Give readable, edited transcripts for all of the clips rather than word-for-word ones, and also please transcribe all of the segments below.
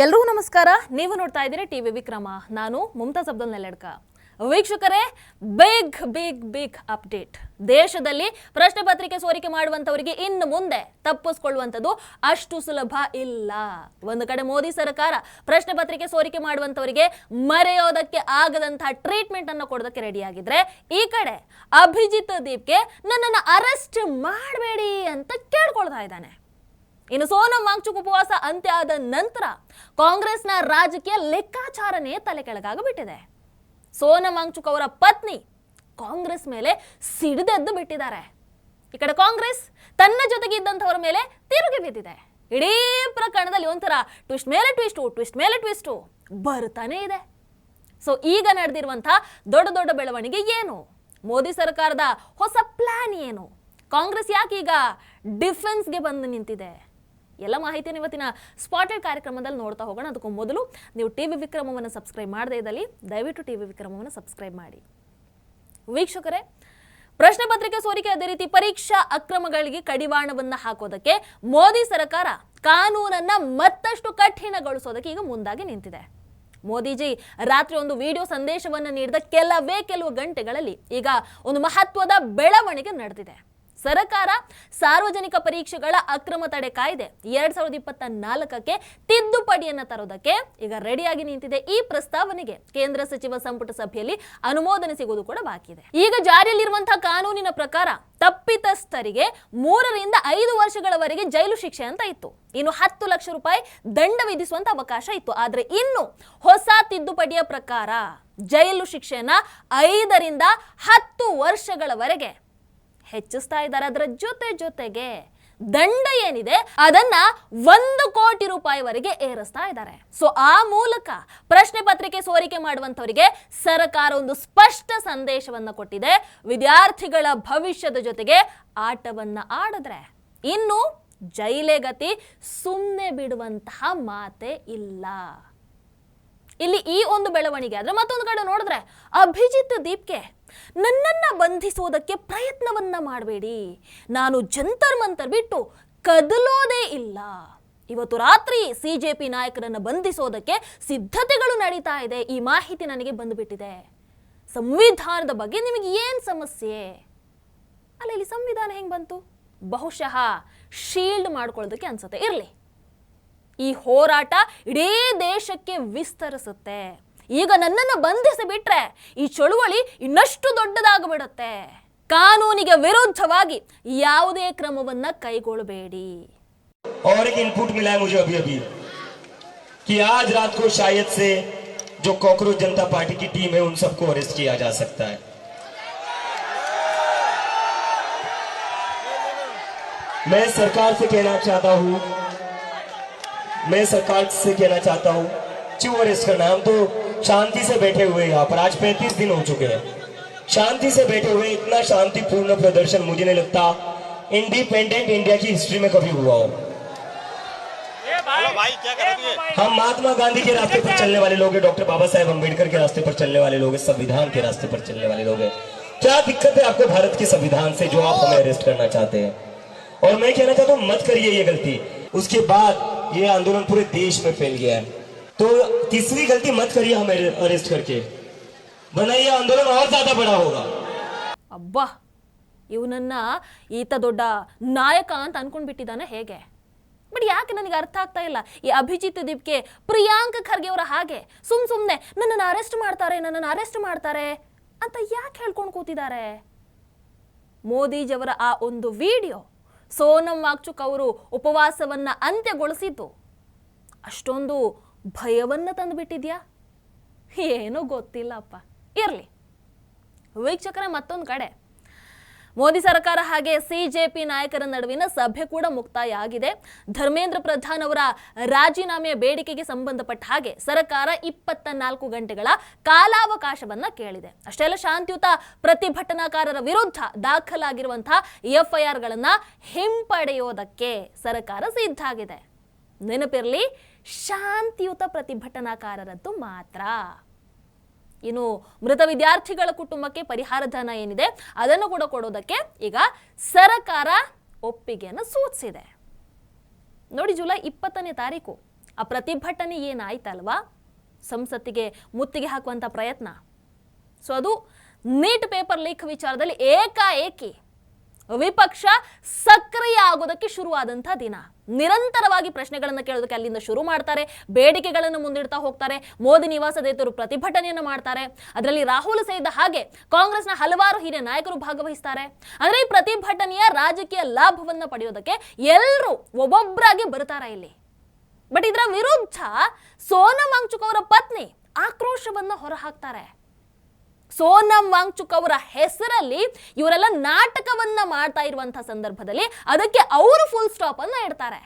ಎಲ್ರಿಗೂ ನಮಸ್ಕಾರ. ನೀವು ನೋಡ್ತಾ ಇದ್ದೀರಿ ಟಿವಿ ವಿಕ್ರಮ. ನಾನು ಮುಮ್ತಾಜ್ ಅಬ್ದುಲ್ ನೆಲೆಡ್ಕ. ವೀಕ್ಷಕರೇ, ಬಿಗ್ ಅಪ್ಡೇಟ್. ದೇಶದಲ್ಲಿ ಪ್ರಶ್ನೆ ಪತ್ರಿಕೆ ಸೋರಿಕೆ ಮಾಡುವಂತವರಿಗೆ ಇನ್ನು ಮುಂದೆ ತಪ್ಪಿಸಿಕೊಳ್ಳುವಂಥದ್ದು ಅಷ್ಟು ಸುಲಭ ಇಲ್ಲ. ಒಂದು ಕಡೆ ಮೋದಿ ಸರ್ಕಾರ ಪ್ರಶ್ನೆ ಪತ್ರಿಕೆ ಸೋರಿಕೆ ಮಾಡುವಂತವರಿಗೆ ಮರೆಯೋದಕ್ಕೆ ಆಗದಂತಹ ಟ್ರೀಟ್ಮೆಂಟ್ ಅನ್ನು ಕೊಡೋದಕ್ಕೆ ರೆಡಿ ಆಗಿದ್ರೆ, ಈ ಕಡೆ ಅಭಿಜಿತ್ ದೀಪ್ಗೆ ನನ್ನನ್ನು ಅರೆಸ್ಟ್ ಮಾಡಬೇಡಿ ಅಂತ ಕೇಳ್ಕೊಳ್ತಾ ಇದ್ದಾನೆ. ಇನ್ನು ಸೋನಂ ವಾಂಗ್ಚುಕ್ ಉಪವಾಸ ಅಂತ್ಯ ಆದ ನಂತರ ಕಾಂಗ್ರೆಸ್ನ ರಾಜಕೀಯ ಲೆಕ್ಕಾಚಾರನೇ ತಲೆ ಕೆಳಗಾಗಿಬಿಟ್ಟಿದೆ. ಸೋನಂ ವಾಂಗ್ಚುಕ್ ಅವರ ಪತ್ನಿ ಕಾಂಗ್ರೆಸ್ ಮೇಲೆ ಸಿಡಿದೆದ್ದು ಬಿಟ್ಟಿದ್ದಾರೆ. ಈ ಕಡೆ ಕಾಂಗ್ರೆಸ್ ತನ್ನ ಜೊತೆಗೆ ಇದ್ದಂಥವರ ಮೇಲೆ ತಿರುಗಿ ಬಿದ್ದಿದೆ. ಇಡೀ ಪ್ರಕರಣದಲ್ಲಿ ಒಂಥರ ಟ್ವಿಸ್ಟ್ ಮೇಲೆ ಟ್ವಿಸ್ಟು ಬರ್ತಾನೆ ಇದೆ. ಸೊ ಈಗ ನಡೆದಿರುವಂತಹ ದೊಡ್ಡ ಬೆಳವಣಿಗೆ ಏನು? ಮೋದಿ ಸರ್ಕಾರದ ಹೊಸ ಪ್ಲಾನ್ ಏನು? ಕಾಂಗ್ರೆಸ್ ಯಾಕೆ ಈಗ ಡಿಫೆನ್ಸ್ಗೆ ಬಂದು ನಿಂತಿದೆ? ಎಲ್ಲ ಮಾಹಿತಿಯನ್ನು ಇವತ್ತಿನ ಸ್ಪಾಟೆಡ್ ಕಾರ್ಯಕ್ರಮದಲ್ಲಿ ನೋಡ್ತಾ ಹೋಗೋಣ. ಅದಕ್ಕೂ ಮೊದಲು ನೀವು ಟಿವಿ ವಿಕ್ರಮವನ್ನು ಸಬ್ಸ್ಕ್ರೈಬ್ ಮಾಡದೇ ಇದ್ದಲ್ಲಿ ದಯವಿಟ್ಟು ಟಿವಿ ವಿಕ್ರಮವನ್ನು ಸಬ್ಸ್ಕ್ರೈಬ್ ಮಾಡಿ. ವೀಕ್ಷಕರೇ, ಪ್ರಶ್ನೆ ಪತ್ರಿಕೆ ಸೋರಿಕೆ, ಅದೇ ರೀತಿ ಪರೀಕ್ಷಾ ಅಕ್ರಮಗಳಿಗೆ ಕಡಿವಾಣವನ್ನ ಹಾಕೋದಕ್ಕೆ ಮೋದಿ ಸರ್ಕಾರ ಕಾನೂನನ್ನ ಮತ್ತಷ್ಟು ಕಠಿಣಗೊಳಿಸೋದಕ್ಕೆ ಈಗ ಮುಂದಾಗಿ ನಿಂತಿದೆ. ಮೋದಿಜಿ ರಾತ್ರಿ ಒಂದು ವಿಡಿಯೋ ಸಂದೇಶವನ್ನು ನೀಡಿದ ಕೆಲವು ಗಂಟೆಗಳಲ್ಲಿ ಈಗ ಒಂದು ಮಹತ್ವದ ಬೆಳವಣಿಗೆ ನಡೆದಿದೆ. ಸರ್ಕಾರ ಸಾರ್ವಜನಿಕ ಪರೀಕ್ಷೆಗಳ ಅಕ್ರಮ ತಡೆ ಕಾಯ್ದೆ 2024ಕ್ಕೆ ತಿದ್ದುಪಡಿಯನ್ನು ತರೋದಕ್ಕೆ ಈಗ ರೆಡಿಯಾಗಿ ನಿಂತಿದೆ. ಈ ಪ್ರಸ್ತಾವನೆಗೆ ಕೇಂದ್ರ ಸಚಿವ ಸಂಪುಟ ಸಭೆಯಲ್ಲಿ ಅನುಮೋದನೆ ಸಿಗುವುದು ಕೂಡ ಬಾಕಿ ಇದೆ. ಈಗ ಜಾರಿಯಲ್ಲಿರುವಂತಹ ಕಾನೂನಿನ ಪ್ರಕಾರ ತಪ್ಪಿತಸ್ಥರಿಗೆ 3 ರಿಂದ 5 ವರ್ಷಗಳವರೆಗೆ ಜೈಲು ಶಿಕ್ಷೆ ಅಂತ ಇತ್ತು. ಇನ್ನು 10 ಲಕ್ಷ ರೂಪಾಯಿ ದಂಡ ವಿಧಿಸುವಂತ ಅವಕಾಶ ಇತ್ತು. ಆದ್ರೆ ಇನ್ನು ಹೊಸ ತಿದ್ದುಪಡಿಯ ಪ್ರಕಾರ ಜೈಲು ಶಿಕ್ಷೆಯನ್ನ 5 ರಿಂದ 10 ವರ್ಷಗಳವರೆಗೆ ಹೆಚ್ಚಿಸ್ತಾ ಇದ್ದಾರೆ. ಅದರ ಜೊತೆಗೆ ದಂಡ ಏನಿದೆ ಅದನ್ನ 1 ಕೋಟಿ ರೂಪಾಯಿವರೆಗೆ ಏರಿಸ್ತಾ ಇದ್ದಾರೆ. ಸೊ ಆ ಮೂಲಕ ಪ್ರಶ್ನೆ ಪತ್ರಿಕೆ ಸೋರಿಕೆ ಮಾಡುವಂತವರಿಗೆ ಸರ್ಕಾರ ಒಂದು ಸ್ಪಷ್ಟ ಸಂದೇಶವನ್ನ ಕೊಟ್ಟಿದೆ. ವಿದ್ಯಾರ್ಥಿಗಳ ಭವಿಷ್ಯದ ಜೊತೆಗೆ ಆಟವನ್ನ ಆಡಿದ್ರೆ ಇನ್ನು ಜೈಲೇ ಗತಿ, ಸುಮ್ಮನೆ ಬಿಡುವಂತಹ ಮಾತೇ ಇಲ್ಲ. ಇಲ್ಲಿ ಈ ಒಂದು ಬೆಳವಣಿಗೆ ಆದ್ರೆ, ಮತ್ತೊಂದು ಕಡೆ ನೋಡಿದ್ರೆ ಅಭಿಜಿತ್ ದೀಪ್ಗೆ ನನ್ನನ್ನ ಬಂಧಿಸೋದಕ್ಕೆ ಪ್ರಯತ್ನವನ್ನ ಮಾಡಬೇಡಿ, ನಾನು ಜಂತರ್ ಮಂತರ್ ಬಿಟ್ಟು ಕದಲೋದೇ ಇಲ್ಲ. ಇವತ್ತು ರಾತ್ರಿ ಸಿಜೆಪಿ ನಾಯಕರನ್ನ ಬಂಧಿಸೋದಕ್ಕೆ ಸಿದ್ಧತೆಗಳು ನಡೀತಾ ಇದೆ. ಈ ಮಾಹಿತಿ ನನಗೆ ಬಂದುಬಿಟ್ಟಿದೆ. ಸಂವಿಧಾನದ ಬಗ್ಗೆ ನಿಮಗೆ ಏನ್ ಸಮಸ್ಯೆ? ಅಲ್ಲ, ಇಲ್ಲಿ ಸಂವಿಧಾನ ಹೆಂಗ್ ಬಂತು? ಬಹುಶಃ ಶೀಲ್ಡ್ ಮಾಡ್ಕೊಳ್ಳೋದಕ್ಕೆ ಅನ್ಸುತ್ತೆ. ಇರ್ಲಿ, ಈ ಹೋರಾಟ ಇಡೀ ದೇಶಕ್ಕೆ ವಿಸ್ತರಿಸುತ್ತೆ. ಈಗ ನನ್ನನ್ನು ಬಂಧಿಸಿ ಬಿಟ್ರೆ ಈ ಚಳುವಳಿ ಇನ್ನಷ್ಟು ದೊಡ್ಡದಾಗಿಬಿಡುತ್ತೆ. ಕಾನೂನಿಗೆ ವಿರುದ್ಧವಾಗಿ ಯಾವುದೇ ಕ್ರಮವನ್ನ ಕೈಗೊಳ್ಳಬೇಡಿ. और एक इनपुट मिला है मुझे अभी कि आज रात को शायद से जो कॉकरोच जनता पार्टी की टीम है उन सबको अरेस्ट किया जा सकता है. मैं सरकार से कहना चाहता हूं क्यों अरेस्ट करना? हम तो शांति से बैठे हुए यहाँ पर आज 35 दिन हो चुके हैं. शांति से बैठे हुए इतना शांतिपूर्ण प्रदर्शन मुझे नहीं लगता इंडिपेंडेंट इंडिया की हिस्ट्री में कभी हुआ हो. हम महात्मा गांधी के रास्ते पर चलने वाले लोग हैं, डॉक्टर बाबा साहेब अम्बेडकर के रास्ते पर चलने वाले लोग हैं, संविधान के रास्ते पर चलने वाले लोग हैं. क्या दिक्कत है आपको भारत के संविधान से जो आप हमें अरेस्ट करना चाहते हैं? और मैं कहना चाहता हूँ मत करिए ये गलती. उसके बाद ये आंदोलन पूरे देश में फैल गया है, तो तीसरी गलती मत करिए हमें अरेस्ट करके, वरना ये आंदोलन और ज्यादा बड़ा होगा. ಅಬ್ಬಾ, ಇವನನ್ನ ಈತ ದೊಡ್ಡ ನಾಯಕ ಅಂತ ಅನ್ಕೊಂಡ್ ಬಿಟ್ಟಿದ್ದಾನೆ ಹೇಗೆ? ಬಟ್ ಯಾಕೆ ನನಗೆ ಅರ್ಥ ಆಗ್ತಾ ಇಲ್ಲ. ಈ ಅಭಿಜಿತ್ ದೀಪ್ಗೆ ಪ್ರಿಯಾಂಕ್ ಖರ್ಗೆ ಅವರ ಹಾಗೆ ಸುಮ್ನೆ ನನ್ನನ್ನು ಅರೆಸ್ಟ್ ಮಾಡ್ತಾರೆ ಅಂತ ಯಾಕೆ ಹೇಳ್ಕೊಂಡು ಕೂತಿದ್ದಾರೆ? ಮೋದಿಜಿಯವರ ಆ ಒಂದು ವಿಡಿಯೋ ಸೋನಂ ವಾಂಗ್ಚುಕ್ ಅವರು ಉಪವಾಸವನ್ನ ಅಂತ್ಯಗೊಳಿಸಿದ್ದು ಅಷ್ಟೊಂದು ಭಯವನ್ನ ತಂದುಬಿಟ್ಟಿದ್ಯಾ? ಏನೂ ಗೊತ್ತಿಲ್ಲಪ್ಪ. ಇರ್ಲಿ ವೀಕ್ಷಕರ, ಮತ್ತೊಂದು ಕಡೆ ಮೋದಿ ಸರ್ಕಾರ ಹಾಗೆ ಸಿಜೆಪಿ ನಾಯಕರ ನಡುವಿನ ಸಭೆ ಕೂಡ ಮುಕ್ತಾಯ ಆಗಿದೆ. ಧರ್ಮೇಂದ್ರ ಪ್ರಧಾನ್ ಅವರ ರಾಜೀನಾಮೆಯ ಬೇಡಿಕೆಗೆ ಸಂಬಂಧಪಟ್ಟ ಹಾಗೆ ಸರ್ಕಾರ 24 ಗಂಟೆಗಳ ಕಾಲಾವಕಾಶವನ್ನ ಕೇಳಿದೆ. ಅಷ್ಟೇ ಅಲ್ಲ, ಶಾಂತಿಯುತ ಪ್ರತಿಭಟನಾಕಾರರ ವಿರುದ್ಧ ದಾಖಲಾಗಿರುವಂತಹ FIR ಗಳನ್ನ ಹಿಂಪಡೆಯೋದಕ್ಕೆ ಸರ್ಕಾರ ಸಿದ್ಧ ಆಗಿದೆ. ನೆನಪಿರಲಿ, ಶಾಂತಿಯುತ ಪ್ರತಿಭಟನಾಕಾರರದ್ದು ಮಾತ್ರ. ಇನ್ನು ಮೃತ ವಿದ್ಯಾರ್ಥಿಗಳ ಕುಟುಂಬಕ್ಕೆ ಪರಿಹಾರ ಧನ ಏನಿದೆ ಅದನ್ನು ಕೂಡ ಕೊಡೋದಕ್ಕೆ ಈಗ ಸರ್ಕಾರ ಒಪ್ಪಿಗೆಯನ್ನು ಸೂಚಿಸಿದೆ. ನೋಡಿ, ಜುಲೈ 20ನೇ ತಾರೀಕು ಆ ಪ್ರತಿಭಟನೆ ಏನಾಯ್ತಲ್ವಾ, ಸಂಸತ್ತಿಗೆ ಮುತ್ತಿಗೆ ಹಾಕುವಂಥ ಪ್ರಯತ್ನ. ಸೊ ಅದು ನೀಟ್ ಪೇಪರ್ ಲೀಕ್ ವಿಚಾರದಲ್ಲಿ ಏಕಾಏಕಿ ವಿಪಕ್ಷ ಸಕ್ರಿಯ ಆಗೋದಕ್ಕೆ ಶುರುವಾದಂಥ ದಿನ. ನಿರಂತರವಾಗಿ ಪ್ರಶ್ನೆಗಳನ್ನು ಕೇಳೋದಕ್ಕೆ ಅಲ್ಲಿಂದ ಶುರು ಮಾಡ್ತಾರೆ, ಬೇಡಿಕೆಗಳನ್ನು ಮುಂದಿಡ್ತಾ ಹೋಗ್ತಾರೆ. ಮೋದಿ ನಿವಾಸದ ಎದುರು ಪ್ರತಿಭಟನೆಯನ್ನು ಮಾಡ್ತಾರೆ. ಅದರಲ್ಲಿ ರಾಹುಲ್ ಸೇರಿದ ಹಾಗೆ ಕಾಂಗ್ರೆಸ್ನ ಹಲವಾರು ಹಿರಿಯ ನಾಯಕರು ಭಾಗವಹಿಸ್ತಾರೆ. ಅಂದ್ರೆ ಈ ಪ್ರತಿಭಟನೆಯ ರಾಜಕೀಯ ಲಾಭವನ್ನ ಪಡೆಯೋದಕ್ಕೆ ಎಲ್ಲರೂ ಒಬ್ಬೊಬ್ಬರಾಗಿ ಬರ್ತಾರೆ ಇಲ್ಲಿ. ಬಟ್ ಇದರ ವಿರುದ್ಧ ಸೋನಂ ವಾಂಗ್ಚುಕ್ ಅವರ ಪತ್ನಿ ಆಕ್ರೋಶವನ್ನ ಹೊರಹಾಕ್ತಾರೆ. ಸೋನಂ ವಾಂಗ್ಚುಕ್ ಅವರ ಹೆಸರಲ್ಲಿ ಇವರೆಲ್ಲ ನಾಟಕವನ್ನ ಮಾಡ್ತಾ ಇರುವಂತಹ ಸಂದರ್ಭದಲ್ಲಿ ಅದಕ್ಕೆ ಅವರು ಫುಲ್ ಸ್ಟಾಪ್ ಅನ್ನ ಇಡ್ತಾರೆ.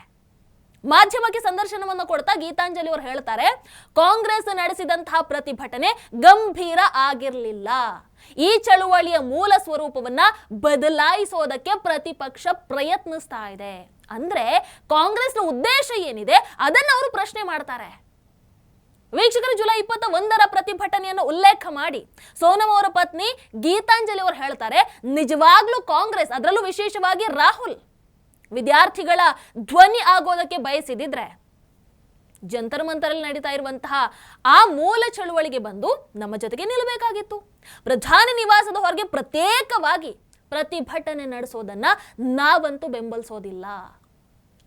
ಮಾಧ್ಯಮಕ್ಕೆ ಸಂದರ್ಶನವನ್ನು ಕೊಡ್ತಾ ಗೀತಾಂಜಲಿ ಅವರು ಹೇಳ್ತಾರೆ, ಕಾಂಗ್ರೆಸ್ ನಡೆಸಿದಂತಹ ಪ್ರತಿಭಟನೆ ಗಂಭೀರ ಆಗಿರಲಿಲ್ಲ. ಈ ಚಳುವಳಿಯ ಮೂಲ ಸ್ವರೂಪವನ್ನ ಬದಲಾಯಿಸೋದಕ್ಕೆ ಪ್ರತಿಪಕ್ಷ ಪ್ರಯತ್ನಿಸ್ತಾ ಇದೆ. ಅಂದ್ರೆ ಕಾಂಗ್ರೆಸ್ನ ಉದ್ದೇಶ ಏನಿದೆ ಅದನ್ನ ಅವರು ಪ್ರಶ್ನೆ ಮಾಡ್ತಾರೆ. ವೀಕ್ಷಕರು, ಜುಲೈ 21ರ ಪ್ರತಿಭಟನೆಯನ್ನು ಉಲ್ಲೇಖ ಮಾಡಿ ಸೋನಂ ಅವರ ಪತ್ನಿ ಗೀತಾಂಜಲಿ ಅವರು ಹೇಳ್ತಾರೆ, ನಿಜವಾಗ್ಲೂ ಕಾಂಗ್ರೆಸ್, ಅದರಲ್ಲೂ ವಿಶೇಷವಾಗಿ ರಾಹುಲ್ ವಿದ್ಯಾರ್ಥಿಗಳ ಧ್ವನಿ ಆಗೋದಕ್ಕೆ ಬಯಸಿದಿದ್ರೆ ಜಂತರ್ ಮಂತರಲ್ಲಿ ನಡೀತಾ ಇರುವಂತಹ ಆ ಮೂಲ ಚಳುವಳಿಗೆ ಬಂದು ನಮ್ಮ ಜೊತೆಗೆ ನಿಲ್ಲಬೇಕಾಗಿತ್ತು. ಪ್ರಧಾನಿ ನಿವಾಸದ ಹೊರಗೆ ಪ್ರತ್ಯೇಕವಾಗಿ ಪ್ರತಿಭಟನೆ ನಡೆಸೋದನ್ನ ನಾವಂತೂ ಬೆಂಬಲಿಸೋದಿಲ್ಲ.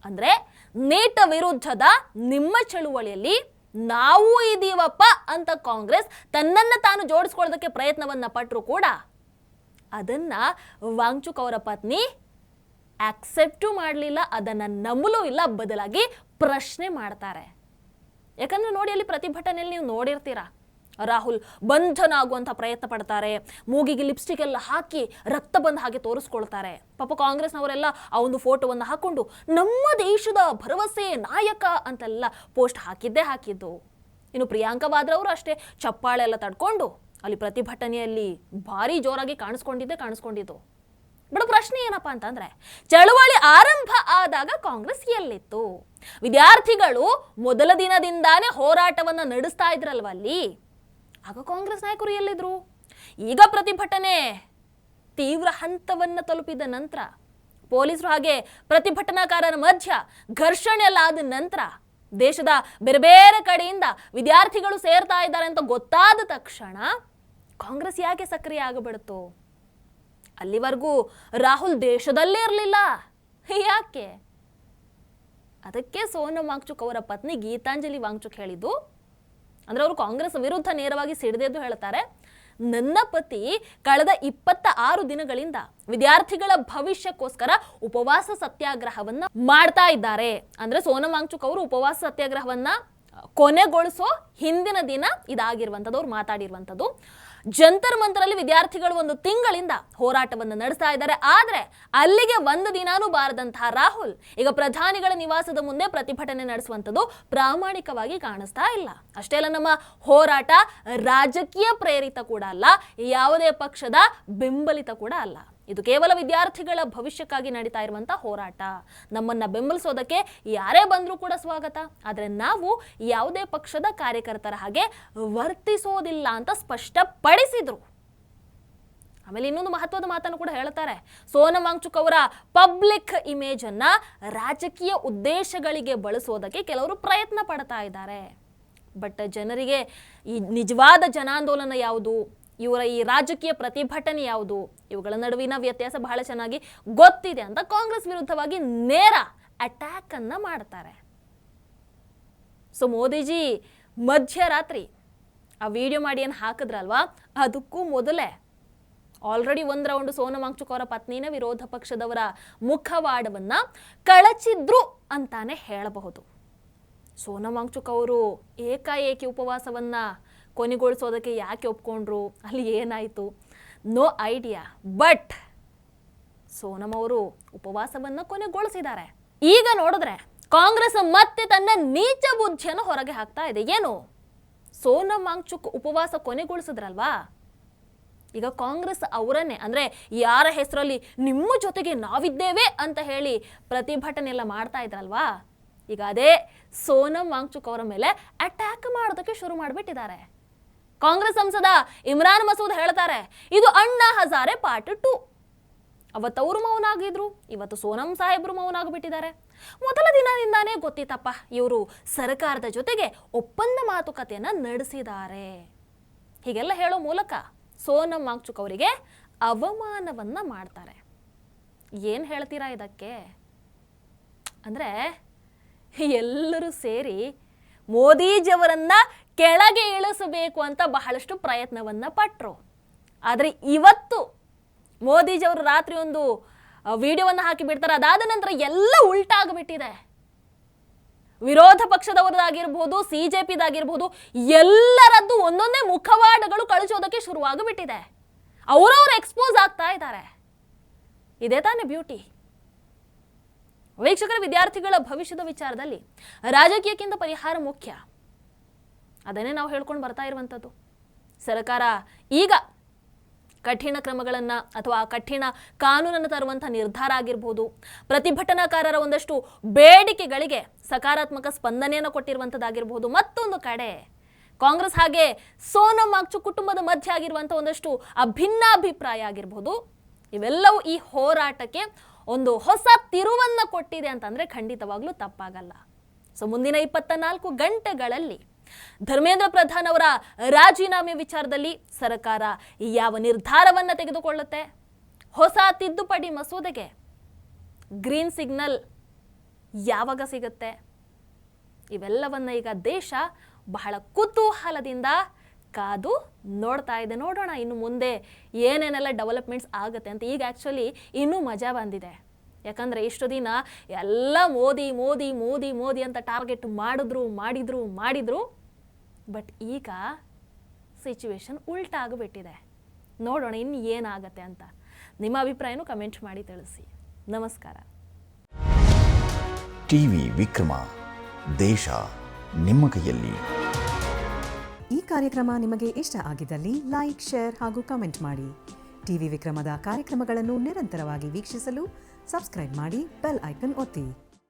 ಅಂದ್ರೆ ನೀಟ್ ವಿರುದ್ಧದ ನಿಮ್ಮ ಚಳುವಳಿಯಲ್ಲಿ ನಾವು ಇದೀವಪ್ಪ ಅಂತ ಕಾಂಗ್ರೆಸ್ ತನ್ನನ್ನ ತಾನು ಜೋಡಿಸ್ಕೊಳ್ಳೋದಕ್ಕೆ ಪ್ರಯತ್ನವನ್ನ ಪಟ್ಟರು ಕೂಡ ಅದನ್ನ ವಾಂಗ್ಚುಕ್ ಅವರ ಪತ್ನಿ ಆಕ್ಸೆಪ್ಟು ಮಾಡಲಿಲ್ಲ, ಅದನ್ನ ನಂಬಲೂ ಇಲ್ಲ, ಬದಲಾಗಿ ಪ್ರಶ್ನೆ ಮಾಡ್ತಾರೆ. ಯಾಕಂದ್ರೆ ನೋಡಿ, ಅಲ್ಲಿ ಪ್ರತಿಭಟನೆಯಲ್ಲಿ ನೀವು ನೋಡಿರ್ತೀರಾ, ರಾಹುಲ್ ಬಂಧನ ಆಗುವಂಥ ಪ್ರಯತ್ನ ಪಡ್ತಾರೆ, ಮೂಗಿಗೆ ಲಿಪ್ಸ್ಟಿಕ್ ಎಲ್ಲ ಹಾಕಿ ರಕ್ತ ಬಂದ ಹಾಗೆ ತೋರಿಸ್ಕೊಳ್ತಾರೆ. ಪಾಪ ಕಾಂಗ್ರೆಸ್ನವರೆಲ್ಲ ಆ ಒಂದು ಫೋಟೋವನ್ನು ಹಾಕೊಂಡು ನಮ್ಮ ದೇಶದ ಭರವಸೆ ನಾಯಕ ಅಂತೆಲ್ಲ ಪೋಸ್ಟ್ ಹಾಕಿದ್ದು. ಇನ್ನು ಪ್ರಿಯಾಂಕಾ ವಾದ್ರಾ ಅವರು ಅಷ್ಟೇ ಚಪ್ಪಾಳೆ ಎಲ್ಲ ತಡ್ಕೊಂಡು ಅಲ್ಲಿ ಪ್ರತಿಭಟನೆಯಲ್ಲಿ ಭಾರಿ ಜೋರಾಗಿ ಕಾಣಿಸ್ಕೊಂಡಿದ್ದು. ಬಟ್ ಪ್ರಶ್ನೆ ಏನಪ್ಪಾ ಅಂತಂದ್ರೆ, ಚಳುವಳಿ ಆರಂಭ ಆದಾಗ ಕಾಂಗ್ರೆಸ್ ಎಲ್ಲಿತ್ತು? ವಿದ್ಯಾರ್ಥಿಗಳು ಮೊದಲ ದಿನದಿಂದಾನೇ ಹೋರಾಟವನ್ನ ನಡೆಸ್ತಾ ಇದ್ರಲ್ವ ಅಲ್ಲಿ, ಆಗ ಕಾಂಗ್ರೆಸ್ ನಾಯಕರು ಎಲ್ಲಿದ್ರು? ಈಗ ಪ್ರತಿಭಟನೆ ತೀವ್ರ ಹಂತವನ್ನ ತಲುಪಿದ ನಂತರ, ಪೊಲೀಸರು ಹಾಗೆ ಪ್ರತಿಭಟನಾಕಾರರ ಮಧ್ಯ ಘರ್ಷಣೆ ಎಲ್ಲ ಆದ ನಂತರ, ದೇಶದ ಬೇರೆ ಬೇರೆ ಕಡೆಯಿಂದ ವಿದ್ಯಾರ್ಥಿಗಳು ಸೇರ್ತಾ ಇದ್ದಾರೆ ಅಂತ ಗೊತ್ತಾದ ತಕ್ಷಣ ಕಾಂಗ್ರೆಸ್ ಯಾಕೆ ಸಕ್ರಿಯ ಆಗಬಿಡ್ತು? ಅಲ್ಲಿವರೆಗೂ ರಾಹುಲ್ ದೇಶದಲ್ಲೇ ಇರಲಿಲ್ಲ, ಯಾಕೆ? ಅದಕ್ಕೆ ಸೋನಂ ವಾಂಗ್ಚುಕ್ ಅವರ ಪತ್ನಿ ಗೀತಾಂಜಲಿ ವಾಂಗ್ಚುಕ್ ಹೇಳಿದ್ದು, ಅಂದ್ರೆ ಅವರು ಕಾಂಗ್ರೆಸ್ ವಿರುದ್ಧ ನೇರವಾಗಿ ಸಿಡಿದೆದ್ದು ಹೇಳ್ತಾರೆ, ನನ್ನ ಪತಿ ಕಳೆದ 26 ದಿನಗಳಿಂದ ವಿದ್ಯಾರ್ಥಿಗಳ ಭವಿಷ್ಯಕ್ಕೋಸ್ಕರ ಉಪವಾಸ ಸತ್ಯಾಗ್ರಹವನ್ನ ಮಾಡ್ತಾ ಇದ್ದಾರೆ. ಅಂದ್ರೆ ಸೋನಂ ವಾಂಗ್ಚುಕ್ ಅವರು ಉಪವಾಸ ಸತ್ಯಾಗ್ರಹವನ್ನ ಕೊನೆಗೊಳಿಸೋ ಹಿಂದಿನ ದಿನ ಇದಾಗಿರುವಂಥದ್ದು, ಅವ್ರು ಮಾತಾಡಿರುವಂಥದ್ದು. ಜಂತರ್ ಮಂತರಲ್ಲಿ ವಿದ್ಯಾರ್ಥಿಗಳು 1 ತಿಂಗಳಿಂದ ಹೋರಾಟವನ್ನು ನಡೆಸ್ತಾ ಇದ್ದಾರೆ. ಆದ್ರೆ ಅಲ್ಲಿಗೆ 1 ದಿನಾನೂ ಬಾರದಂತಹ ರಾಹುಲ್ ಈಗ ಪ್ರಧಾನಿಗಳ ನಿವಾಸದ ಮುಂದೆ ಪ್ರತಿಭಟನೆ ನಡೆಸುವಂಥದ್ದು ಪ್ರಾಮಾಣಿಕವಾಗಿ ಕಾಣಿಸ್ತಾ ಇಲ್ಲ. ಅಷ್ಟೇ ಅಲ್ಲ, ನಮ್ಮ ಹೋರಾಟ ರಾಜಕೀಯ ಪ್ರೇರಿತ ಕೂಡ ಅಲ್ಲ, ಯಾವುದೇ ಪಕ್ಷದ ಬೆಂಬಲಿತ ಕೂಡ ಅಲ್ಲ. ಇದು ಕೇವಲ ವಿದ್ಯಾರ್ಥಿಗಳ ಭವಿಷ್ಯಕ್ಕಾಗಿ ನಡೀತಾ ಇರುವಂತಹ ಹೋರಾಟ. ನಮ್ಮನ್ನ ಬೆಂಬಲಿಸೋದಕ್ಕೆ ಯಾರೇ ಬಂದರೂ ಕೂಡ ಸ್ವಾಗತ, ಆದರೆ ನಾವು ಯಾವುದೇ ಪಕ್ಷದ ಕಾರ್ಯಕರ್ತರ ಹಾಗೆ ವರ್ತಿಸೋದಿಲ್ಲ ಅಂತ ಸ್ಪಷ್ಟಪಡಿಸಿದ್ರು. ಆಮೇಲೆ ಇನ್ನೊಂದು ಮಹತ್ವದ ಮಾತನ್ನು ಕೂಡ ಹೇಳ್ತಾರೆ, ಸೋನಂ ವಾಂಗ್ಚುಕ್ ಅವರ ಪಬ್ಲಿಕ್ ಇಮೇಜ್ ಅನ್ನ ರಾಜಕೀಯ ಉದ್ದೇಶಗಳಿಗೆ ಬಳಸೋದಕ್ಕೆ ಕೆಲವರು ಪ್ರಯತ್ನ ಪಡ್ತಾ ಇದ್ದಾರೆ. ಬಟ್ ಜನರಿಗೆ ಈ ನಿಜವಾದ ಜನಾಂದೋಲನ ಯಾವುದು, ಇವರ ಈ ರಾಜಕೀಯ ಪ್ರತಿಭಟನೆ ಯಾವುದು, ಇವುಗಳ ನಡುವಿನ ವ್ಯತ್ಯಾಸ ಬಹಳ ಚೆನ್ನಾಗಿ ಗೊತ್ತಿದೆ ಅಂತ ಕಾಂಗ್ರೆಸ್ ವಿರುದ್ಧವಾಗಿ ನೇರ ಅಟ್ಯಾಕ್ ಅನ್ನ ಮಾಡ್ತಾರೆ. ಸೊ ಮೋದಿಜಿ ಮಧ್ಯರಾತ್ರಿ ಆ ವಿಡಿಯೋ ಮಾಡಿ ಏನು ಹಾಕಿದ್ರಲ್ವಾ, ಅದಕ್ಕೂ ಮೊದಲೇ ಆಲ್ರೆಡಿ 1 ರೌಂಡ್ ಸೋನಂ ವಾಂಗ್ಚುಕ್ ಅವರ ಪತ್ನಿನ ವಿರೋಧ ಪಕ್ಷದವರ ಮುಖವಾಡವನ್ನ ಕಳಚಿದ್ರು ಅಂತಾನೆ ಹೇಳಬಹುದು. ಸೋನಂ ವಾಂಗ್ಚುಕ್ ಅವರು ಏಕಾಏಕಿ ಉಪವಾಸವನ್ನ ಕೊನೆಗೊಳಿಸೋದಕ್ಕೆ ಯಾಕೆ ಒಪ್ಕೊಂಡ್ರು, ಅಲ್ಲಿ ಏನಾಯಿತು, ನೋ ಐಡಿಯಾ. ಬಟ್ ಸೋನಂ ಅವರು ಉಪವಾಸವನ್ನ ಕೊನೆಗೊಳಿಸಿದ್ದಾರೆ. ಈಗ ನೋಡಿದ್ರೆ ಕಾಂಗ್ರೆಸ್ ಮತ್ತೆ ತನ್ನ ನೀಚ ಬುದ್ಧಿಯನ್ನು ಹೊರಗೆ ಹಾಕ್ತಾ ಇದೆ. ಏನು, ಸೋನಂ ವಾಂಗ್ಚುಕ್ ಉಪವಾಸ ಕೊನೆಗೊಳಿಸಿದ್ರಲ್ವಾ, ಈಗ ಕಾಂಗ್ರೆಸ್ ಅವರನ್ನೇ, ಅಂದ್ರೆ ಯಾರ ಹೆಸರಲ್ಲಿ ನಿಮ್ಮ ಜೊತೆಗೆ ನಾವಿದ್ದೇವೆ ಅಂತ ಹೇಳಿ ಪ್ರತಿಭಟನೆ ಎಲ್ಲ ಮಾಡ್ತಾ ಇದ್ರಲ್ವಾ, ಈಗ ಅದೇ ಸೋನಂ ವಾಂಗ್ಚುಕ್ ಅವರ ಮೇಲೆ ಅಟ್ಯಾಕ್ ಮಾಡೋದಕ್ಕೆ ಶುರು ಮಾಡಿಬಿಟ್ಟಿದ್ದಾರೆ. ಕಾಂಗ್ರೆಸ್ ಸಂಸದ ಇಮ್ರಾನ್ ಮಸೂದ್ ಹೇಳ್ತಾರೆ, ಇದು ಅಣ್ಣಾ ಹಜಾರೆ ಪಾರ್ಟ್ 2. ಅವತ್ತವರು ಮೌನ ಆಗಿದ್ರು, ಇವತ್ತು ಸೋನಂ ಸಾಹೇಬ್ರು ಮೌನ ಆಗಿಬಿಟ್ಟಿದ್ದಾರೆ. ಮೊದಲ ದಿನದಿಂದಾನೇ ಗೊತ್ತಿತ್ತಪ್ಪ, ಇವರು ಸರ್ಕಾರದ ಜೊತೆಗೆ ಒಪ್ಪಂದ ಮಾತುಕತೆಯನ್ನ ನಡೆಸಿದ್ದಾರೆ. ಹೀಗೆಲ್ಲ ಹೇಳೋ ಮೂಲಕ ಸೋನಂ ವಾಂಗ್ಚುಕ್ ಅವರಿಗೆ ಅವಮಾನವನ್ನ ಮಾಡ್ತಾರೆ. ಏನು ಹೇಳ್ತೀರಾ ಇದಕ್ಕೆ? ಅಂದರೆ ಎಲ್ಲರೂ ಸೇರಿ ಮೋದಿಜಿಯವರನ್ನ ಕೆಳಗೆ ಇಳಿಸಬೇಕು ಅಂತ ಬಹಳಷ್ಟು ಪ್ರಯತ್ನವನ್ನ ಪಟ್ಟರು. ಆದರೆ ಇವತ್ತು ಮೋದಿಜಿಯವರು ರಾತ್ರಿ ಒಂದು ವಿಡಿಯೋವನ್ನು ಹಾಕಿ ಬಿಡ್ತಾರೆ. ಅದಾದ ನಂತರ ಎಲ್ಲ ಉಲ್ಟಾಗಿಬಿಟ್ಟಿದೆ. ವಿರೋಧ ಪಕ್ಷದವರದಾಗಿರ್ಬೋದು, CJPದಾಗಿರ್ಬೋದು, ಎಲ್ಲರದ್ದು ಒಂದೊಂದೇ ಮುಖವಾಡಗಳು ಕಳಿಸೋದಕ್ಕೆ ಶುರುವಾಗಿಬಿಟ್ಟಿದೆ. ಅವರವರು ಎಕ್ಸ್ಪೋಸ್ ಆಗ್ತಾ ಇದ್ದಾರೆ. ಇದೇ ತಾನೇ ಬ್ಯೂಟಿ. ವೀಕ್ಷಕರ, ವಿದ್ಯಾರ್ಥಿಗಳ ಭವಿಷ್ಯದ ವಿಚಾರದಲ್ಲಿ ರಾಜಕೀಯಕ್ಕಿಂತ ಪರಿಹಾರ ಮುಖ್ಯ. ಅದನ್ನೇ ನಾವು ಹೇಳ್ಕೊಂಡು ಬರ್ತಾ ಇರುವಂಥದ್ದು. ಸರ್ಕಾರ ಈಗ ಕಠಿಣ ಕ್ರಮಗಳನ್ನು ಅಥವಾ ಕಠಿಣ ಕಾನೂನನ್ನು ತರುವಂಥ ನಿರ್ಧಾರ ಆಗಿರ್ಬೋದು, ಪ್ರತಿಭಟನಾಕಾರರ ಒಂದಷ್ಟು ಬೇಡಿಕೆಗಳಿಗೆ ಸಕಾರಾತ್ಮಕ ಸ್ಪಂದನೆಯನ್ನು ಕೊಟ್ಟಿರುವಂಥದ್ದಾಗಿರ್ಬೋದು, ಮತ್ತೊಂದು ಕಡೆ ಕಾಂಗ್ರೆಸ್ ಹಾಗೆ ಸೋನಂ ವಾಂಗ್ಚುಕ್ ಕುಟುಂಬದ ಮಧ್ಯೆ ಆಗಿರುವಂಥ ಒಂದಷ್ಟು ಭಿನ್ನಾಭಿಪ್ರಾಯ ಆಗಿರ್ಬೋದು, ಇವೆಲ್ಲವೂ ಈ ಹೋರಾಟಕ್ಕೆ ಒಂದು ಹೊಸ ತಿರುವನ್ನು ಕೊಟ್ಟಿದೆ ಅಂತಂದರೆ ಖಂಡಿತವಾಗ್ಲೂ ತಪ್ಪಾಗಲ್ಲ. ಸೊ ಮುಂದಿನ 24 ಗಂಟೆಗಳಲ್ಲಿ ಧರ್ಮೇಂದ್ರ ಪ್ರಧಾನ್ ಅವರ ರಾಜೀನಾಮೆ ವಿಚಾರದಲ್ಲಿ ಸರ್ಕಾರ ಯಾವ ನಿರ್ಧಾರವನ್ನು ತೆಗೆದುಕೊಳ್ಳುತ್ತೆ, ಹೊಸ ತಿದ್ದುಪಡಿ ಮಸೂದೆಗೆ ಗ್ರೀನ್ ಸಿಗ್ನಲ್ ಯಾವಾಗ ಸಿಗುತ್ತೆ, ಇವೆಲ್ಲವನ್ನ ಈಗ ದೇಶ ಬಹಳ ಕುತೂಹಲದಿಂದ ಕಾದು ನೋಡ್ತಾ ಇದೆ. ನೋಡೋಣ ಇನ್ನು ಮುಂದೆ ಏನೇನೆಲ್ಲ ಡೆವಲಪ್ಮೆಂಟ್ಸ್ ಆಗುತ್ತೆ ಅಂತ. ಈಗ ಆ್ಯಕ್ಚುಲಿ ಇನ್ನೂ ಮಜಾ ಬಂದಿದೆ. ಯಾಕಂದರೆ ಇಷ್ಟು ದಿನ ಎಲ್ಲ ಮೋದಿ ಮೋದಿ ಮೋದಿ ಮೋದಿ ಅಂತ ಟಾರ್ಗೆಟ್ ಮಾಡಿದ್ರು. ಬಟ್ ಈಗ ಸಿಚುವೇಶನ್ ಉಲ್ಟಾ ಆಗಿಬಿಟ್ಟಿದೆ. ನೋಡೋಣ ಇನ್ನು ಏನಾಗುತ್ತೆ ಅಂತ. ನಿಮ್ಮ ಅಭಿಪ್ರಾಯನೂ ಕಮೆಂಟ್ ಮಾಡಿ ತಿಳಿಸಿ. ನಮಸ್ಕಾರ. ಟಿವಿ ವಿಕ್ರಮ, ದೇಶ ನಿಮ್ಮ ಕೈಯಲ್ಲಿ. ಈ ಕಾರ್ಯಕ್ರಮ ನಿಮಗೆ ಇಷ್ಟ ಆಗಿದ್ದಲ್ಲಿ ಲೈಕ್, ಶೇರ್ ಹಾಗೂ ಕಮೆಂಟ್ ಮಾಡಿ. ಟಿವಿ ವಿಕ್ರಮದ ಕಾರ್ಯಕ್ರಮಗಳನ್ನು ನಿರಂತರವಾಗಿ ವೀಕ್ಷಿಸಲು ಸಬ್ಸ್ಕ್ರೈಬ್ ಮಾಡಿ, ಬೆಲ್ ಐಕನ್ ಒತ್ತಿ.